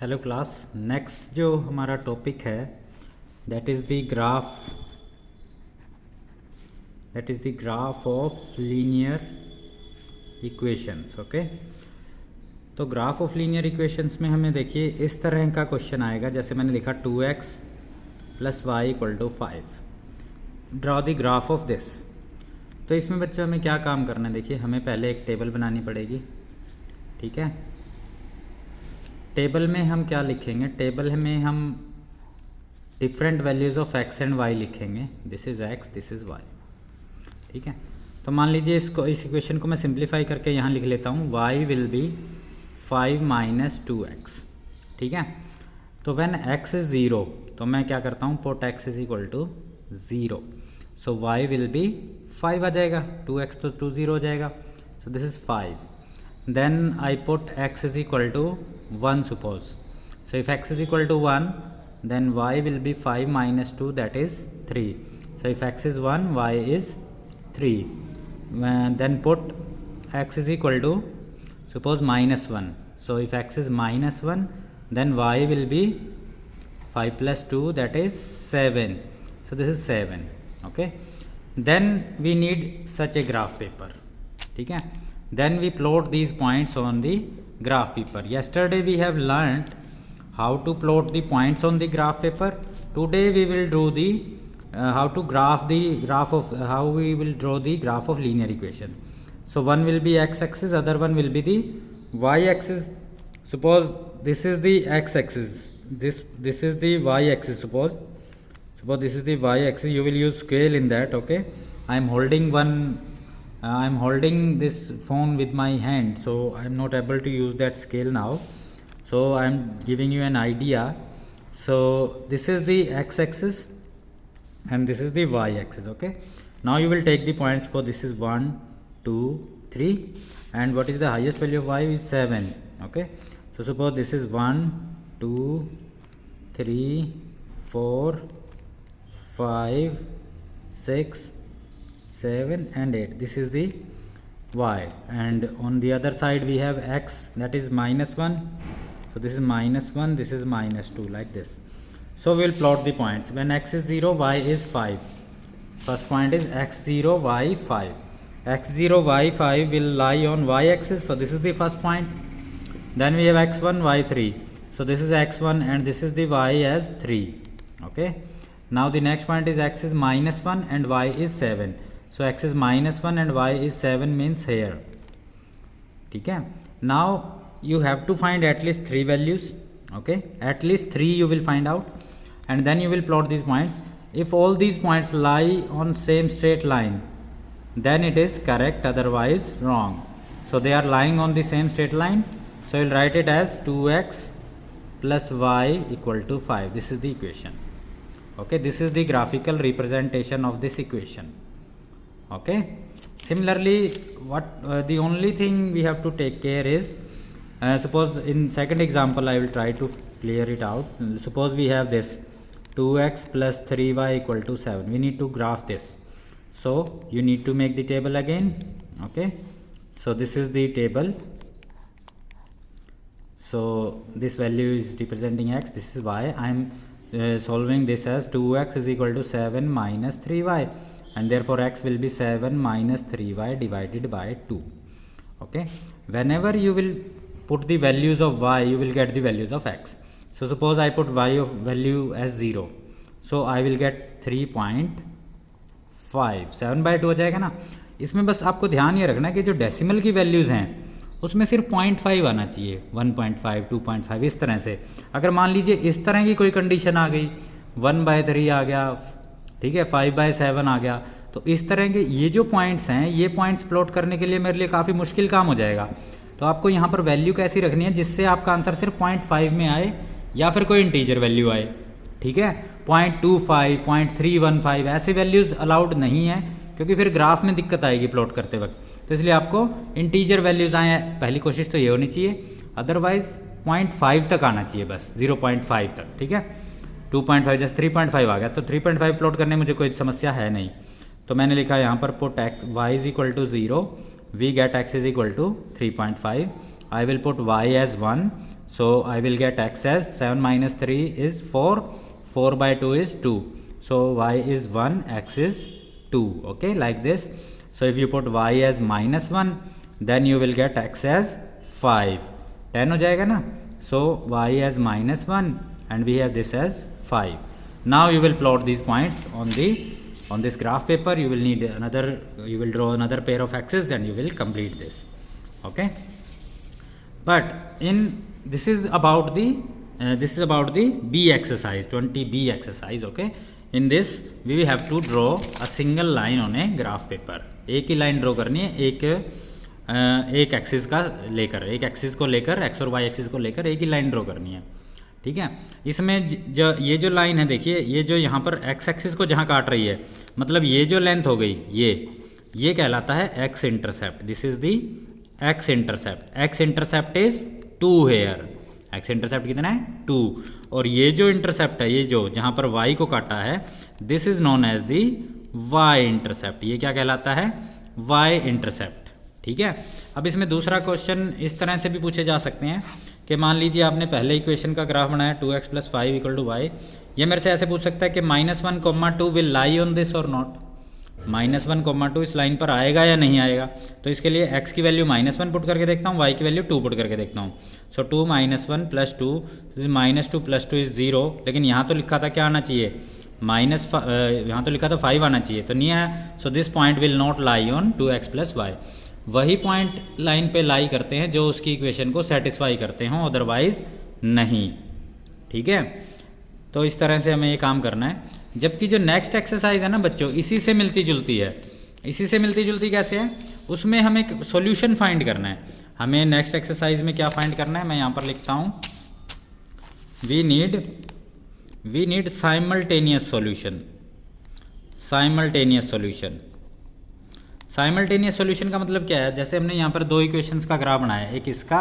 Hello class. Next जो हमारा topic है that is the graph of linear equations. Okay, तो ग्राफ ऑफ लीनियर इक्वेशंस में हमें देखिए इस तरह का क्वेश्चन आएगा, जैसे मैंने लिखा 2x + y = 5, draw the graph of this. तो इसमें बच्चों हमें क्या काम करना है, देखिए हमें पहले एक टेबल बनानी पड़ेगी। ठीक है, टेबल में हम क्या लिखेंगे, टेबल में हम different values of x and y लिखेंगे। This is x, this is y। ठीक है, तो मान लीजिए इस इक्वेशन को मैं सिंप्लीफाई करके यहाँ लिख लेता हूँ, y विल बी 5 - 2x। ठीक है, तो व्हेन x इज़ 0 तो मैं क्या करता हूँ, put x = 0, so y will be 5 आ जाएगा, 2x तो 2 0 हो जाएगा, so this is 5। Then I put x = 1 suppose. So if x = 1, then y will be 5 - 2, that is 3. So if x is 1, y is 3. Then put x = suppose -1. So if x is -1, then y will be 5 + 2, that is 7. So this is 7. Okay, then we need such a graph paper. ठीक है, then we plot these points on the graph paper. Yesterday we have learnt how to plot the points on the graph paper. Today we will do the how to graph the graph of how we will draw the graph of linear equation. So one will be x-axis, other one will be the y-axis. Suppose this is the x-axis, this is the y-axis. Suppose this is the y-axis. You will use scale in that. Okay, I am holding this phone with my hand, so I am not able to use that scale now. So I am giving you an idea. So this is the x-axis and this is the y-axis. Okay, now you will take the points. For this is 1 2 3, and what is the highest value of y is 7. Okay, so suppose this is 1 2 3 4 5 6 7 and 8. This is the y, and on the other side we have x, that is -1. So this is -1, this is -2, like this. So we will plot the points. When x is 0, y is 5. First point is x0, y 5. x0, y 5 will lie on y axis, so this is the first point. Then we have x1, y 3. So this is x1 and this is the y as 3. Okay, now the next point is x is -1 and y is 7. So x is -1 and y is 7 means here. ठीक है, now you have to find at least 3 values. Okay, at least 3 you will find out, and then you will plot these points. If all these points lie on same straight line, then it is correct, otherwise wrong. So they are lying on the same straight line, so you will write it as 2x + y = 5. This is the equation. Okay, this is the graphical representation of this equation. Okay, similarly what the only thing we have to take care is, suppose in second example I will try to clear it out. Suppose we have this 2x + 3y = 7. We need to graph this, so you need to make the table again. Okay, so this is the table. So this value is representing x, this is y. I am solving this as 2x = 7 - 3y, and therefore x will be 7 - 3y divided by 2. Okay, whenever you will put the values of y, you will get the values of x. So suppose I put y of value as 0, so I will get 3.5. 7/2 हो जाएगा ना। इसमें बस आपको ध्यान ये रखना है कि जो डेसिमल की वैल्यूज़ हैं उसमें सिर्फ 0.5 आना चाहिए, 1.5 2.5 इस तरह से। अगर मान लीजिए इस तरह की कोई कंडीशन आ गई, 1/3 आ गया, ठीक है, 5/7 आ गया, तो इस तरह के ये जो पॉइंट्स हैं, ये पॉइंट्स प्लॉट करने के लिए मेरे लिए काफ़ी मुश्किल काम हो जाएगा। तो आपको यहाँ पर वैल्यू कैसी रखनी है जिससे आपका आंसर सिर्फ 0.5 में आए, या फिर कोई इंटीजर वैल्यू आए। ठीक है, 0.25 0.315 ऐसे वैल्यूज़ अलाउड नहीं है, क्योंकि फिर ग्राफ में दिक्कत आएगी प्लॉट करते वक्त। तो इसलिए आपको इंटीजर वैल्यूज़ आए, पहली कोशिश तो ये होनी चाहिए, अदरवाइज 0.5 तक आना चाहिए, बस 0.5 तक। ठीक है, 2.5 जैसे 3.5 आ गया, तो 3.5 प्लॉट करने में मुझे कोई समस्या है नहीं। तो मैंने लिखा यहाँ पर put y = 0, we get x = 3.5, I will put y as 1, so I will get x as 7 minus 3 is 4, 4 by 2 is 2, so y is 1, x is 2. Okay, like this. So if you put y as minus 1, then you will get x as 5, 10 हो जाएगा ना. So y as minus 1 and we have this as 5. Now you will plot these points on this graph paper. You will need you will draw another pair of axes and you will complete this. Okay, but this is about the B exercise, 20B exercise. Okay, in this we will have to draw a single line on a graph paper. एक ही line draw करनी है, एक axis का लेकर, एक axis को लेकर, x और वाई एक्सिस को लेकर एक ही लाइन ड्रॉ करनी है. ठीक है, इसमें ये जो लाइन है देखिए, ये जो यहाँ पर एक्स एक्सिस को जहाँ काट रही है, मतलब ये जो लेंथ हो गई, ये कहलाता है X intercept. This is the X intercept. X intercept is 2 here. X intercept कितना है? 2. और ये जो इंटरसेप्ट है, ये जो जहाँ पर वाई को काटा है, this is known as the Y intercept. ये क्या कहलाता है? Y intercept. ठीक है, अब इसमें दूसरा क्वेश्चन इस तरह से भी पूछे जा सकते हैं कि मान लीजिए आपने पहले इक्वेशन का ग्राफ बनाया 2x + 5 = y. ये मेरे से ऐसे पूछ सकता है कि -1, 2 विल लाई ऑन दिस और नॉट. -1, 2 इस लाइन पर आएगा या नहीं आएगा. तो इसके लिए x की वैल्यू -1 पुट करके देखता हूँ, y की वैल्यू 2 पुट करके देखता हूँ. सो 2 - 1 + 2, -2 + 2 इज 0. लेकिन यहाँ तो लिखा था क्या आना चाहिए? यहाँ तो लिखा था 5 आना चाहिए, तो नहीं है. So this point will not lie on 2x + y. वही पॉइंट लाइन पे लाई करते हैं जो उसकी इक्वेशन को सेटिस्फाई करते हों, अदरवाइज नहीं. ठीक है, तो इस तरह से हमें ये काम करना है. जबकि जो नेक्स्ट एक्सरसाइज है ना बच्चों, इसी से मिलती जुलती है. इसी से मिलती जुलती कैसे है? उसमें हमें सॉल्यूशन फाइंड करना है. हमें नेक्स्ट एक्सरसाइज में क्या फाइंड करना है, मैं यहाँ पर लिखता हूँ, we need simultaneous solution. Simultaneous solution. Simultaneous solution का मतलब क्या है? जैसे हमने यहाँ पर 2 इक्वेशंस का ग्राफ बनाया है, एक इसका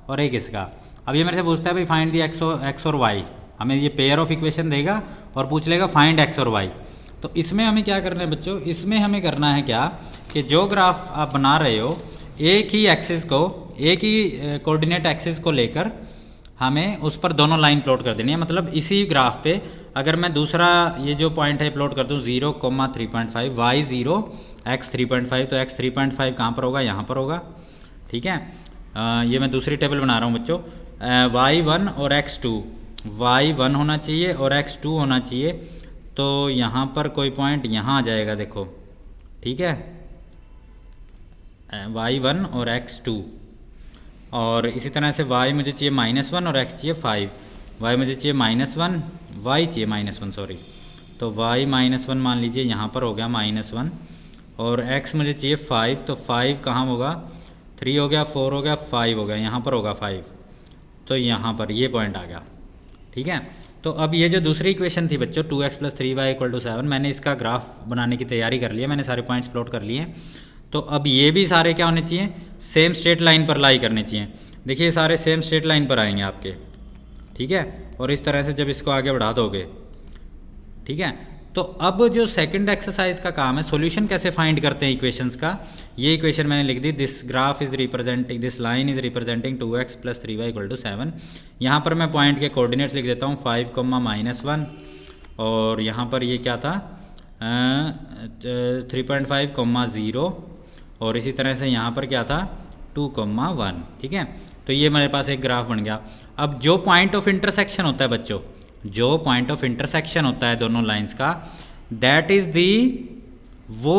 और एक इसका. अब ये मेरे से पूछता है भाई फाइंड दी एक्स और वाई. हमें ये पेयर ऑफ इक्वेशन देगा और पूछ लेगा फाइंड एक्स और वाई. तो इसमें हमें क्या करना है बच्चों? इसमें हमें करना है क्या कि जो ग्राफ आप बना रहे हो, एक ही एक्सिस को, एक ही कोऑर्डिनेट एक्सिस को लेकर हमें उस पर दोनों लाइन प्लॉट कर देनी है. मतलब इसी ग्राफ पे अगर मैं दूसरा ये जो पॉइंट है प्लॉट कर दूँ 0, 3.5, y 0, x 3.5, तो x 3.5 कहाँ पर होगा? यहाँ पर होगा. ठीक है, ये मैं दूसरी टेबल बना रहा हूँ बच्चों. y1 और x2, y1 होना चाहिए और x2 होना चाहिए. तो यहाँ पर कोई पॉइंट यहाँ आ जाएगा, देखो. ठीक है, y1 और x2. और इसी तरह से y मुझे चाहिए -1 और x चाहिए 5. y मुझे चाहिए -1, y चाहिए -1, सॉरी. तो y -1 मान लीजिए यहाँ पर हो गया -1, और x मुझे चाहिए 5. तो 5 कहाँ होगा? 3 हो गया, 4 हो गया, 5 हो गया, यहाँ पर होगा 5. तो यहाँ पर ये पॉइंट आ गया. ठीक है, तो अब ये जो दूसरी इक्वेशन थी बच्चों 2x + 3y = 7, मैंने इसका ग्राफ बनाने की तैयारी कर ली है. मैंने सारे पॉइंट्स प्लॉट कर लिए हैं. तो अब ये भी सारे क्या होने चाहिए? सेम स्ट्रेट लाइन पर लाई करने चाहिए. देखिए सारे सेम स्ट्रेट लाइन पर आएंगे आपके. ठीक है, और इस तरह से जब इसको आगे बढ़ा दोगे. ठीक है, तो अब जो सेकंड एक्सरसाइज का काम है, सॉल्यूशन कैसे फाइंड करते हैं इक्वेशंस का. ये इक्वेशन मैंने लिख दी, this graph is representing, this line is representing 2x + 3y = 7. यहाँ पर मैं पॉइंट के कोऑर्डिनेट्स लिख देता हूँ 5, -1, और यहाँ पर ये क्या था 3.5, 0, और इसी तरह से यहाँ पर क्या था 2, 1. ठीक है, तो ये मेरे पास एक ग्राफ बन गया. अब जो पॉइंट ऑफ इंटरसेक्शन होता है बच्चों, जो पॉइंट ऑफ इंटरसेक्शन होता है दोनों लाइंस का, दैट इज दी, वो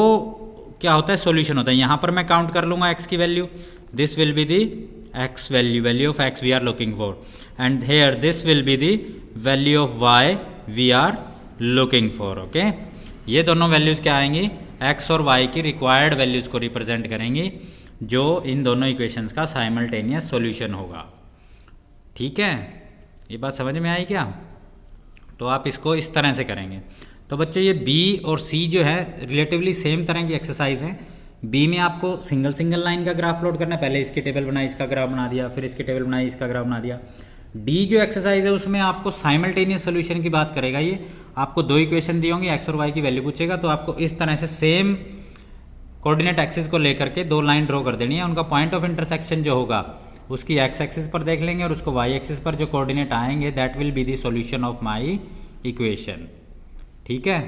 क्या होता है? सॉल्यूशन होता है. यहाँ पर मैं काउंट कर लूँगा x की value. This will be the x value of x we are looking for, and here this will be the value of y we are looking for. Okay, ये दोनों वैल्यूज़ क्या आएंगी? x और y की required values को represent करेंगी, जो इन दोनों इक्वेशंस का साइमल्टेनियस सॉल्यूशन होगा. ठीक है, ये बात समझ में आई क्या? तो आप इसको इस तरह से करेंगे. तो बच्चों ये B और C जो है रिलेटिवली सेम तरह की एक्सरसाइज है. B में आपको सिंगल लाइन का ग्राफ प्लॉट करना है. पहले इसकी टेबल बनाई, इसका ग्राफ बना दिया, फिर इसकी टेबल बनाई, इसका ग्राफ बना दिया. D जो एक्सरसाइज है उसमें आपको साइमल्टेनियस सोल्यूशन की बात करेगा. ये आपको 2 इक्वेशन दी होंगी, x और y की वैल्यू पूछेगा, तो आपको इस तरह से सेम कोऑर्डिनेट एक्सिस को लेकर के 2 लाइन ड्रॉ कर देनी है. उनका पॉइंट ऑफ इंटरसेक्शन जो होगा उसकी एक्स एक्सिस पर देख लेंगे और उसको वाई एक्सिस पर जो कोऑर्डिनेट आएंगे that will be the solution of my equation. ठीक है,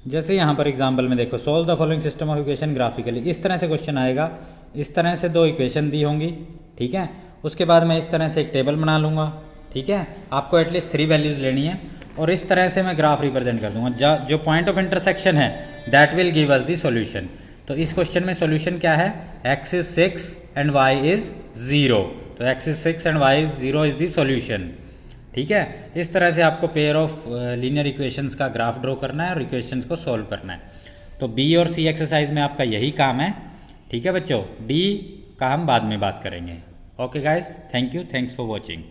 जैसे यहाँ पर एग्जांपल में देखो, solve the following system of equation graphically, इस तरह से क्वेश्चन आएगा, इस तरह से दो इक्वेशन दी होंगी। ठीक है, उसके बाद मैं इस तरह से एक टेबल बना लूँगा। ठीक है, आपको एटलीस्ट 3 वैल्यूज़ लेनी है और इस तरह से मैं ग्राफ रिप्रेजेंट कर दूंगा। जो पॉइंट ऑफ इंटरसेक्शन है that will give us the solution. तो इस क्वेश्चन में सॉल्यूशन क्या है, x is 6 and y is 0, तो x is 6 and y is 0 is the solution. ठीक है, इस तरह से आपको पेयर ऑफ लीनियर इक्वेशंस का ग्राफ ड्रॉ करना है और इक्वेशंस को सॉल्व करना है। तो बी और सी एक्सरसाइज में आपका यही काम है। ठीक है बच्चों, डी का हम बाद में बात करेंगे। Okay guys, thank you, thanks for watching.